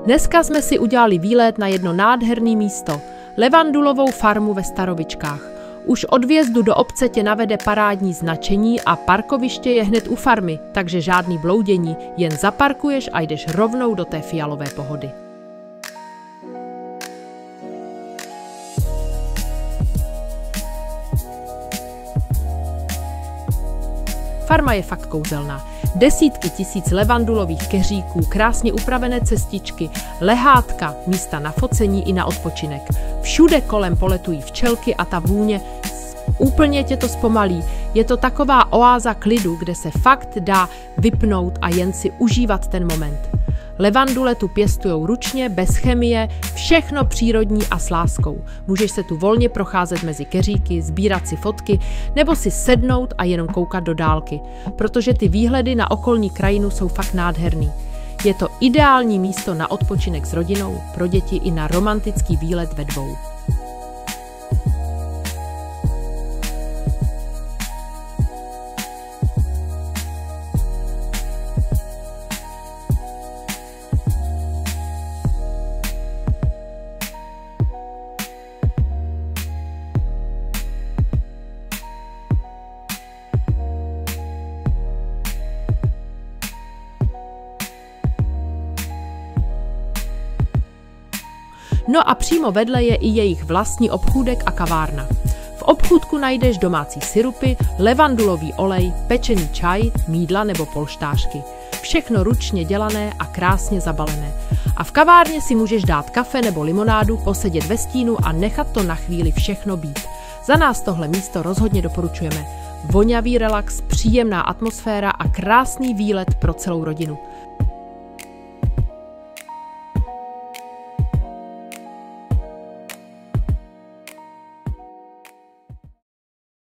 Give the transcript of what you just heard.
Dneska jsme si udělali výlet na jedno nádherné místo, levandulovou farmu ve Starovičkách. Už od vjezdu do obce tě navede parádní značení a parkoviště je hned u farmy, takže žádný bloudění, jen zaparkuješ a jdeš rovnou do té fialové pohody. Farma je fakt kouzelná. Desítky tisíc levandulových keříků, krásně upravené cestičky, lehátka, místa na focení i na odpočinek. Všude kolem poletují včelky a ta vůně úplně tě to zpomalí. Je to taková oáza klidu, kde se fakt dá vypnout a jen si užívat ten moment. Levandule tu pěstujou ručně, bez chemie, všechno přírodní a s láskou. Můžeš se tu volně procházet mezi keříky, sbírat si fotky, nebo si sednout a jenom koukat do dálky, protože ty výhledy na okolní krajinu jsou fakt nádherný. Je to ideální místo na odpočinek s rodinou, pro děti i na romantický výlet ve dvou. No a přímo vedle je i jejich vlastní obchůdek a kavárna. V obchůdku najdeš domácí sirupy, levandulový olej, pečený čaj, mýdla nebo polštářky. Všechno ručně dělané a krásně zabalené. A v kavárně si můžeš dát kafe nebo limonádu, posedět ve stínu a nechat to na chvíli všechno být. Za nás tohle místo rozhodně doporučujeme. Voňavý relax, příjemná atmosféra a krásný výlet pro celou rodinu.